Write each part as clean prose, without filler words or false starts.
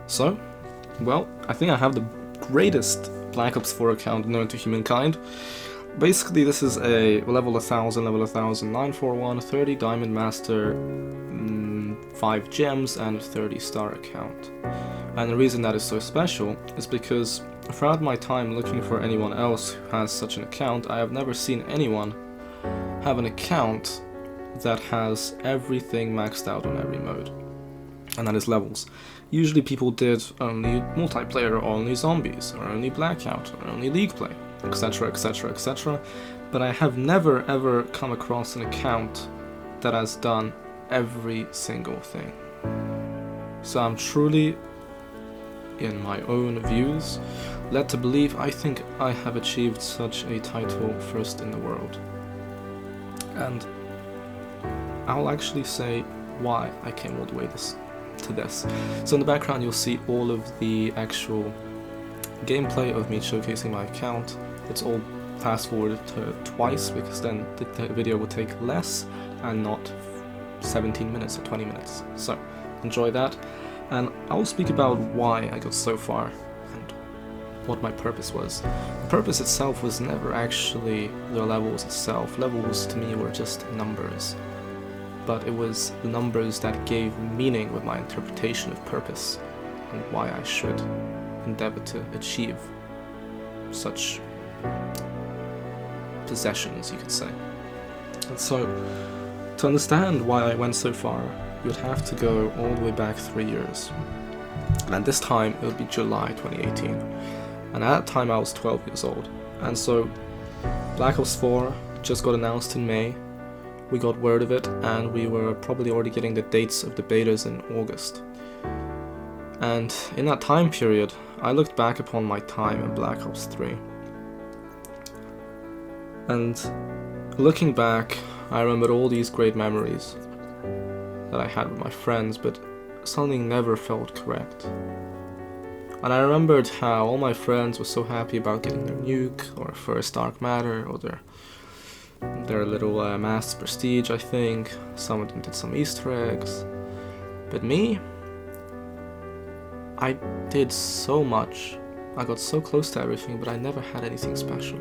So, well, I think I have the greatest Black Ops 4 account known to humankind. Basically, this is a level 1000, level 1000, 941, 30 Diamond Master, 5 gems, and 30 star account. And the reason that is so special is because throughout my time looking for anyone else who has such an account, I have never seen anyone have an account that has everything maxed out on every mode. And that is levels. Usually people did only multiplayer, or only zombies, or only blackout, or only league play, etc, etc, etc. But I have never ever come across an account that has done every single thing. So I'm truly, in my own views, led to believe I think I have achieved such a title first in the world. And I'll actually say why I came all the way to this. So in the background you'll see all of the actual gameplay of me showcasing my account. It's all fast forwarded to twice because then the video will take less and not 17 minutes or 20 minutes. So enjoy that, and I'll speak about why I got so far and what my purpose was. The purpose itself was never actually the levels itself. Levels to me were just numbers. But it was the numbers that gave meaning with my interpretation of purpose and why I should endeavor to achieve such possessions, you could say. And so, to understand why I went so far, you'd have to go all the way back 3 years. And this time, it would be July 2018. And at that time, I was 12 years old. And so, Black Ops 4 just got announced in May. We got word of it, and we were probably already getting the dates of the betas in August. And in that time period, I looked back upon my time in Black Ops 3. And looking back, I remembered all these great memories that I had with my friends, but something never felt correct. And I remembered how all my friends were so happy about getting their nuke, or first dark matter, or their little mass prestige, I think. Some of them did some Easter eggs. But me, I did so much. I got so close to everything, but I never had anything special.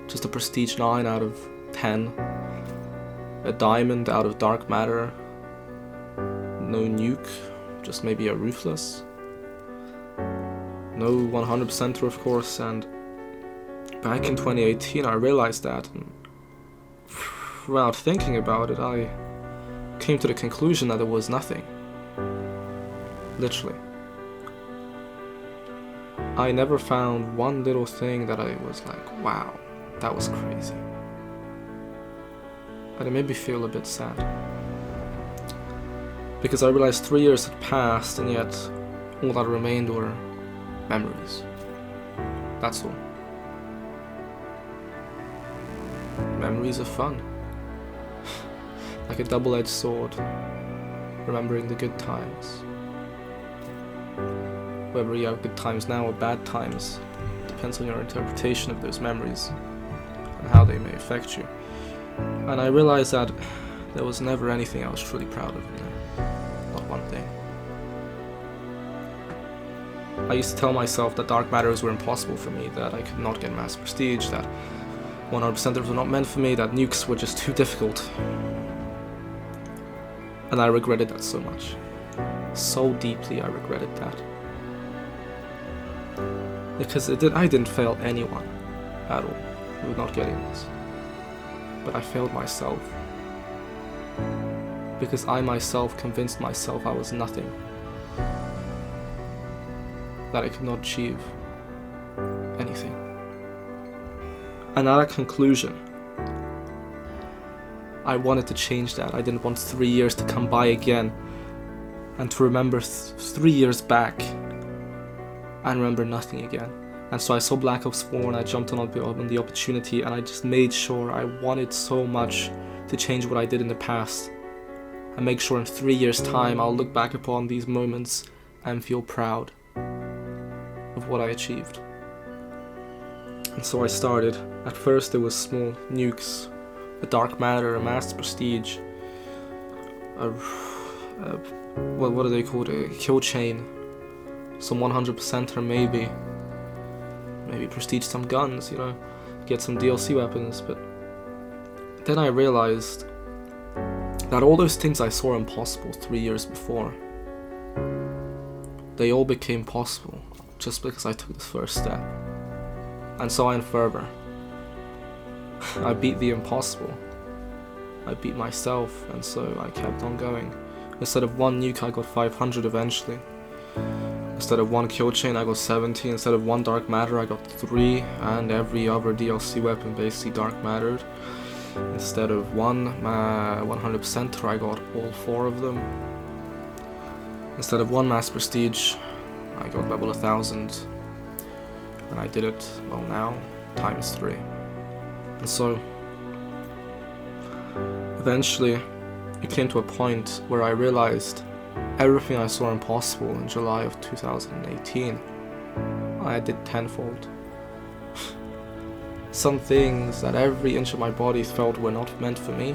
Just a prestige 9 out of 10. A diamond out of dark matter. No nuke, just maybe a ruthless. No 100%er, of course, and back in 2018 I realized that, and without thinking about it, I came to the conclusion that there was nothing. Literally. I never found one little thing that I was like, wow, that was crazy. And it made me feel a bit sad. Because I realized 3 years had passed, and yet all that remained were memories. That's all. Memories of fun. Like a double-edged sword, remembering the good times. Whether you have good times now or bad times depends on your interpretation of those memories and how they may affect you. And I realized that there was never anything I was truly proud of in there. Not one thing. I used to tell myself that dark matters were impossible for me, that I could not get mass prestige, that 100%ers were not meant for me, that nukes were just too difficult. And I regretted that so much. So deeply I regretted that. Because I didn't fail anyone at all with not getting this. But I failed myself. Because I myself convinced myself I was nothing. That I could not achieve anything. And at that conclusion, I wanted to change that. I didn't want 3 years to come by again and to remember 3 years back and remember nothing again. And so I saw Black Ops 4 and I jumped on the opportunity, and I just made sure I wanted so much to change what I did in the past and make sure in 3 years' time I'll look back upon these moments and feel proud of what I achieved. And so I started. At first there was small nukes, a dark matter, a mass prestige, what are they called? A kill chain, some 100%er maybe prestige some guns, you know, get some DLC weapons. But then I realized that all those things I saw impossible 3 years before, they all became possible just because I took this first step. And so I infer, I beat the impossible. I beat myself, and so I kept on going. Instead of 1 nuke, I got 500 eventually. Instead of 1 kill chain, I got 70. Instead of 1 dark matter, I got 3, and every other DLC weapon basically dark mattered. Instead of 100%er, I got all 4 of them. Instead of 1 mass prestige, I got level 1000. And I did it, well now, times 3. And so, eventually, it came to a point where I realized everything I saw impossible in July of 2018, I did tenfold. Some things that every inch of my body felt were not meant for me,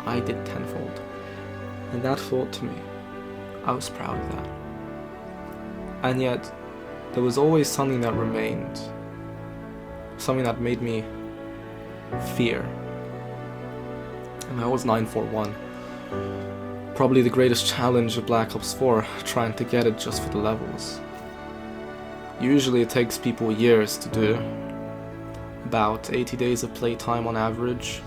I did tenfold. And that thought to me, I was proud of that. And yet, there was always something that remained, something that made me fear. And that was 941. Probably the greatest challenge of Black Ops 4, trying to get it just for the levels. Usually it takes people years to do, about 80 days of playtime on average.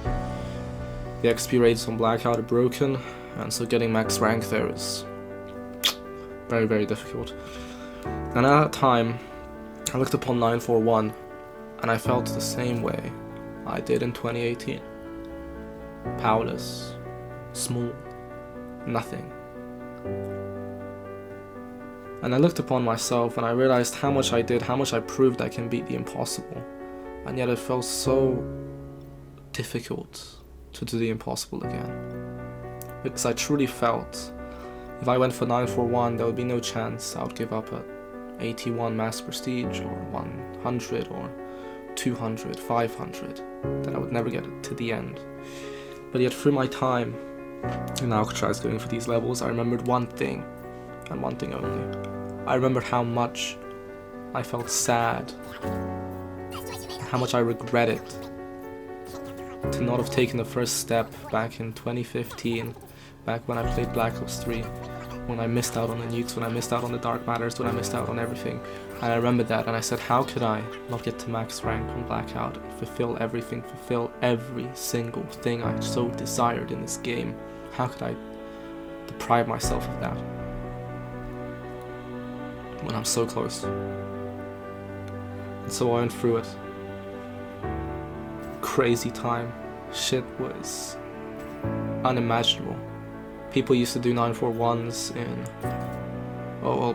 The XP rates on Blackout are broken, and so getting max rank there is very, very difficult. And at that time, I looked upon 941, and I felt the same way I did in 2018. Powerless, small, nothing. And I looked upon myself and I realized how much I did, how much I proved I can beat the impossible. And yet it felt so difficult to do the impossible again. Because I truly felt if I went for 941, there would be no chance I would give up at 81 mass prestige or 100 or 200, 500, that I would never get to the end. But yet through my time in Alcatraz going for these levels, I remembered one thing, and one thing only. I remembered how much I felt sad, how much I regretted to not have taken the first step back in 2015, back when I played Black Ops 3, when I missed out on the nukes, when I missed out on the dark matters, when I missed out on everything. And I remembered that, and I said, how could I not get to max rank on Blackout and fulfill everything, fulfill every single thing I so desired in this game? How could I deprive myself of that when I'm so close? And so I went through it. Crazy time. Shit was unimaginable. People used to do 941s in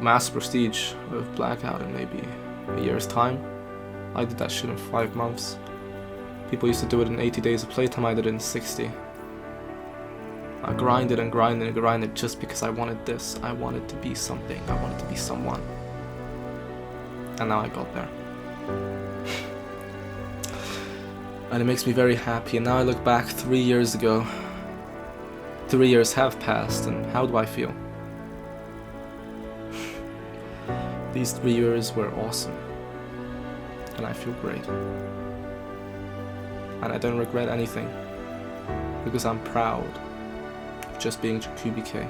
mass prestige with Blackout in maybe a year's time. I did that shit in 5 months. People used to do it in 80 days of playtime, I did it in 60. I grinded and grinded and grinded just because I wanted this. I wanted to be something. I wanted to be someone. And now I got there. And it makes me very happy. And now I look back 3 years ago. 3 years have passed, and how do I feel? These 3 years were awesome. And I feel great. And I don't regret anything. Because I'm proud of just being JakubiK.